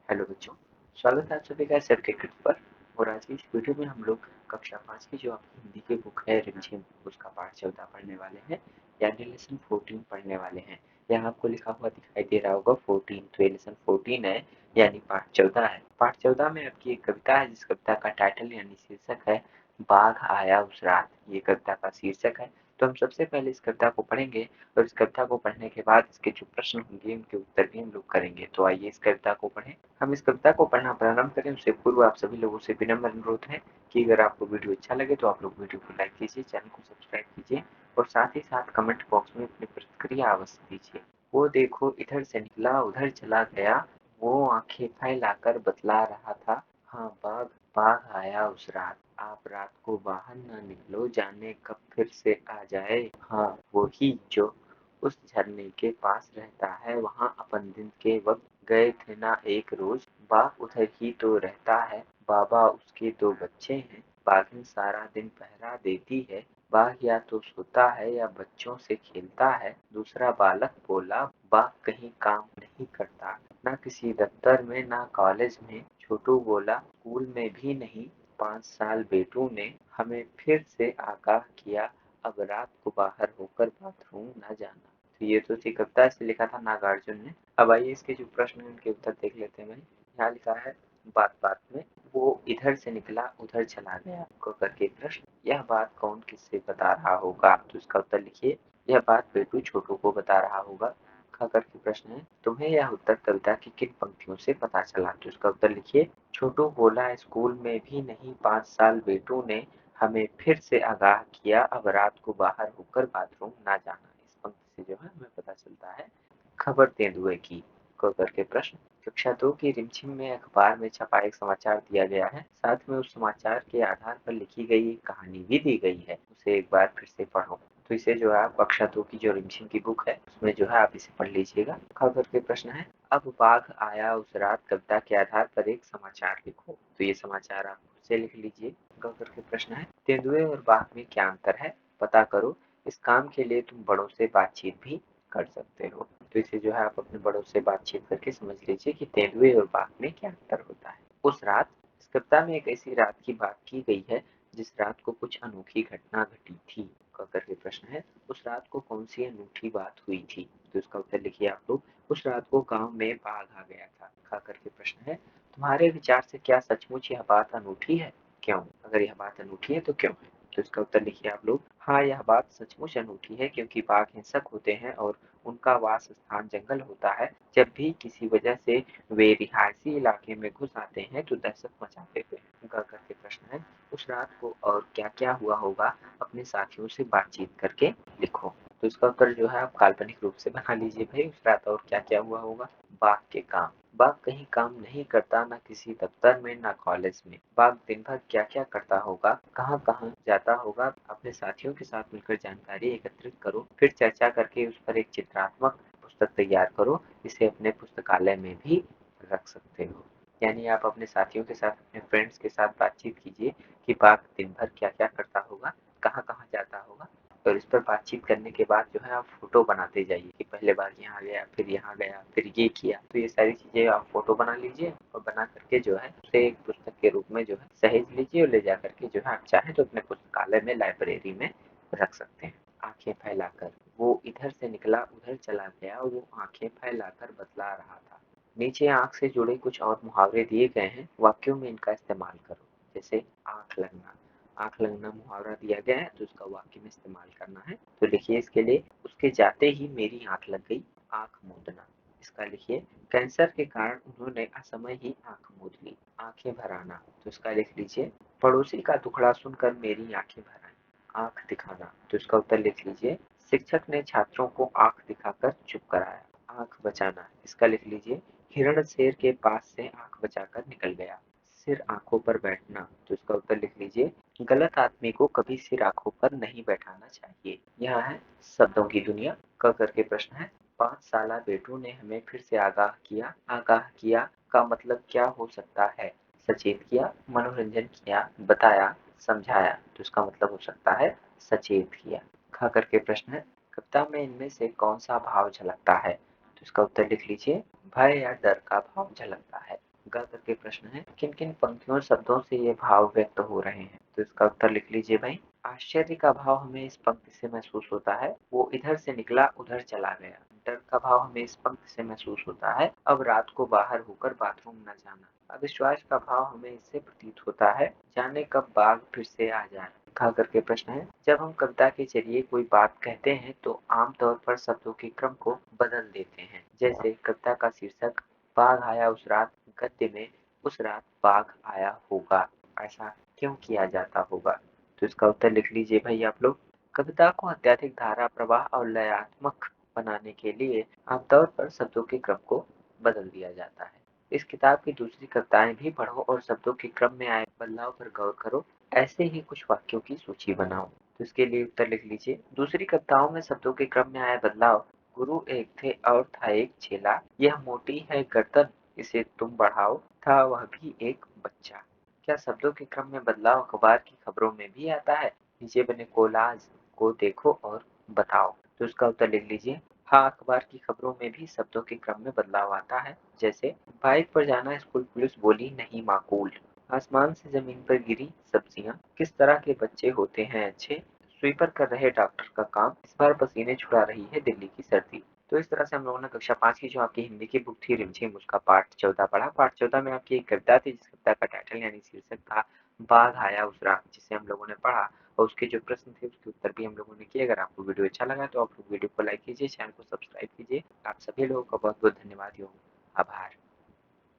Hello बच्चों, स्वागत है आप सभी का सर क्रिकेट पर। और आज की इस वीडियो में हम लोग कक्षा 5 की जो आपकी हिंदी की बुक है रिमझिम, उसका पाठ 14 पढ़ने वाले हैं, यानी लेसन 14 पढ़ने वाले हैं। यहाँ आपको लिखा हुआ दिखाई दे रहा होगा 14, तो ये लेसन 14 है, यानी पाठ 14 है। पाठ 14 में आपकी एक कविता है जिस कविता का टाइटल यानी शीर्षक है बाघ आया उस रात। ये कविता का शीर्षक है। तो हम सबसे पहले इस कविता को पढ़ेंगे और इस कविता को पढ़ने के बाद इसके जो प्रश्न होंगे उनके उत्तर भी हम लोग करेंगे। तो आइए इस कविता को पढ़ें। हम इस कविता को पढ़ना प्रारंभ करें उससे पूर्व आप सभी लोगों से विनम्र अनुरोध है कि अगर आपको वीडियो अच्छा लगे तो आप लोग वीडियो को लाइक कीजिए, चैनल को सब्सक्राइब कीजिए और साथ ही साथ कमेंट बॉक्स में अपनी प्रतिक्रिया अवश्य दीजिए। वो देखो इधर से निकला उधर चला गया, वो आंखें फैलाकर बतला रहा था, हाँ बाघ बाघ आया उस रात। आप रात को बाहर ना निकलो, जाने कब फिर से आ जाए। हाँ वही जो उस झरने के पास रहता है, वहाँ अपन दिन के वक्त गए थे ना एक रोज। बाघ उधर ही तो रहता है, बाबा उसके दो बच्चे हैं। बाघिन सारा दिन पहरा देती है, बाघ या तो सोता है या बच्चों से खेलता है। दूसरा बालक बोला, बाघ कहीं काम नहीं करता, ना किसी दफ्तर में ना कॉलेज में। छोटू बोला, स्कूल में भी नहीं। 5 साल बेटू ने हमें फिर से आगाह किया, अब रात को बाहर होकर बाथरूम न जाना। तो ये तो थी कविता, से लिखा था नागार्जुन ने। अब आइए इसके जो प्रश्न है उनके उत्तर देख लेते हैं। यहाँ लिखा है बात बात में, वो इधर से निकला उधर चला गया को करके प्रश्न। यह बात कौन किससे बता रहा होगा, तो इसका उत्तर लिखिए। यह बात बेटू छोटू को बता रहा होगा। खा करके प्रश्न है, तुम्हें यह उत्तर कविता की किन पंक्तियों से पता चला, तो इसका उत्तर लिखिए। छोटू बोला, स्कूल में भी नहीं। 5 साल बेटू ने हमें फिर से आगाह किया, अब रात को बाहर होकर बाथरूम ना जाना। इस पंक्ति से जो है हमें पता चलता है खबर तेंदुए की को करके प्रश्न। कक्षा 2 की रिमझिम में अखबार में छपा एक समाचार दिया गया है, साथ में उस समाचार के आधार पर लिखी गई एक कहानी भी दी गई है, उसे एक बार फिर से पढ़ो। तो इसे जो है आप कक्षा 2 की जो रिमझिम की बुक है उसमें जो है आप इसे पढ़ लीजिएगा। ख करके प्रश्न है, अब बाघ आया उस रात कविता के आधार पर एक समाचार लिखो। तो ये समाचार आप खुद से लिख लीजिए। ग करके प्रश्न है, तेंदुए और बाघ में क्या अंतर है, पता करो। इस काम के लिए तुम बड़ों से बातचीत भी कर सकते हो। तो इसे जो है आप अपने बड़ों से बातचीत करके समझ लीजिए कि तेंदुए और बाघ में क्या अंतर होता है। उस रात, इस कविता में एक ऐसी रात की बात की गई है जिस रात को कुछ अनोखी घटना घटी थी। करके प्रश्न है, उस रात को कौन सी अनूठी बात हुई थी, तो इसका उत्तर लिखिए आप लोग। उस रात को गांव में बाघ आ गया था। खा करके प्रश्न है, तुम्हारे विचार से क्या सचमुच यह बात अनूठी है, क्यों? अगर यह बात अनूठी है तो क्यों है, तो इसका उत्तर लिखिए आप लोग। हाँ यह बात सचमुच अनूठी है, क्योंकि बाघ हिंसक होते हैं और उनका वास स्थान जंगल होता है। जब भी किसी वजह से वे रिहायशी इलाके में घुस आते हैं तो दहशत मचा देते हैं। करके प्रश्न है, उस रात को और क्या क्या हुआ होगा, अपने साथियों से बातचीत करके लिखो। तो इसका उत्तर जो है आप काल्पनिक रूप से बना लीजिए भाई। उस रात और क्या क्या हुआ होगा। बाघ के काम, बाघ कहीं काम नहीं करता, ना किसी दफ्तर में ना कॉलेज में। बाघ दिन भर क्या क्या करता होगा, कहाँ कहाँ जाता होगा, अपने साथियों के साथ मिलकर जानकारी एकत्रित करो, फिर चर्चा करके उस पर एक चित्रात्मक पुस्तक तैयार करो। इसे अपने पुस्तकालय में भी रख सकते हो। यानी आप अपने साथियों के साथ, अपने फ्रेंड्स के साथ बातचीत कीजिए कि बाघ दिन भर क्या क्या करता होगा, कहाँ कहाँ जाता होगा। और इस पर बातचीत करने के बाद जो है आप फोटो बनाते जाइए कि पहले बार यहाँ गया, फिर यहाँ गया, फिर ये किया। तो ये सारी चीजें आप फोटो बना लीजिए और बना करके जो है उसे एक पुस्तक के रूप में जो है सहेज लीजिए और ले जा करके जो है आप चाहें तो अपने पुस्तकालय में, लाइब्रेरी में रख सकते हैं। आंखें फैलाकर, वो इधर से निकला उधर चला गया, वो आंखें फैलाकर बतला रहा था। नीचे आंख से जुड़े कुछ और मुहावरे दिए गए हैं, वाक्यों में इनका इस्तेमाल करो। जैसे आंख लगना, आंख लगना मुहावरा दिया गया है तो उसका वाक्य में इस्तेमाल करना है। तो लिखिए इसके लिए, उसके जाते ही मेरी आंख लग गई, आंख मूंदना। इसका लिखिए, कैंसर के कारण उन्होंने असमय ही आंख मूंद ली, आंखें भर आना। तो इसका लिख लीजिए, पड़ोसी का दुखड़ा सुनकर मेरी आंखें भर आई, आंख दिखाना। तो इसका उत्तर लिख लीजिए, शिक्षक ने छात्रों को आंख दिखाकर चुप कराया, आंख बचाना। इसका लिख लीजिए, हिरण शेर के पास से आंख बचाकर निकल गया, सिर आंखों पर बैठना। तो इसका उत्तर लिख लीजिए, गलत आदमी को कभी सिर आंखों पर नहीं बैठाना चाहिए। यह है शब्दों की दुनिया। क करके प्रश्न है, 5 साला बेटू ने हमें फिर से आगाह किया। आगाह किया का मतलब क्या हो सकता है? सचेत किया, मनोरंजन किया, बताया, समझाया। तो इसका मतलब हो सकता है सचेत किया। ख करके प्रश्न है, कविता में इनमें से कौन सा भाव झलकता है? तो इसका उत्तर लिख लीजिए, भय या डर का भाव झलकता है। गा करके प्रश्न है, किन किन पंक्तियों और शब्दों से ये भाव व्यक्त हो रहे हैं? तो इसका उत्तर लिख लीजिए भाई। आश्चर्य का भाव हमें इस पंक्ति से महसूस होता है, वो इधर से निकला उधर चला गया। डर का भाव हमें इस पंक्ति से महसूस होता है, अब रात को बाहर होकर बाथरूम न जाना। अविश्वास का भाव हमें इससे प्रतीत होता है, जाने कब बाघ फिर से आ जाए। खा करके प्रश्न है, जब हम कविता के जरिए कोई बात कहते हैं तो आमतौर पर शब्दों के क्रम को बदल देते हैं। जैसे कविता का शीर्षक बाघ आया उस रात, गद्य में उस रात बाघ आया होगा। ऐसा क्यों किया जाता होगा? तो इसका उत्तर लिख लीजिए भाई आप लोग। कविता को अत्यधिक धारा प्रवाह और लयात्मक बनाने के लिए आमतौर पर शब्दों के क्रम को बदल दिया जाता है। इस किताब की दूसरी कविताएं भी पढ़ो और शब्दों के क्रम में आए बदलाव पर गौर करो। ऐसे ही कुछ वाक्यों की सूची बनाओ। तो इसके लिए उत्तर लिख लीजिए। दूसरी कविताओं में शब्दों के क्रम में आए बदलाव। गुरु एक थे और था एक चेला, यह मोटी है गर्दन इसे तुम बढ़ाओ, था वह भी एक बच्चा। क्या शब्दों के क्रम में बदलाव अखबार की खबरों में भी आता है? नीचे बने कोलाज को देखो और बताओ। तो इसका उत्तर लिख लीजिए। हाँ, अखबार की खबरों में भी शब्दों के क्रम में बदलाव आता है। जैसे बाइक पर जाना स्कूल पुलिस बोली नहीं माकूल, आसमान से जमीन पर गिरी सब्जियां, किस तरह के बच्चे होते हैं अच्छे, स्वीपर कर रहे डॉक्टर का काम, इस बार पसीने छुड़ा रही है दिल्ली की सर्दी। तो इस तरह से हम लोगों ने कक्षा 5 की जो आपकी हिंदी की बुक थी रिमझिम, उसका पाठ 14 पढ़ा। पाठ 14 में आपकी एक कविता थी, जिस कविता का टाइटल यानी शीर्षक था बाघ आया उस रात, जिसे हम लोगों ने पढ़ा और उसके जो प्रश्न थे उसके उत्तर भी हम लोगों ने किए। अगर आपको वीडियो अच्छा लगा तो आप लोग वीडियो को लाइक कीजिए, चैनल को सब्सक्राइब कीजिए। आप सभी लोगों का बहुत बहुत धन्यवाद। आभार।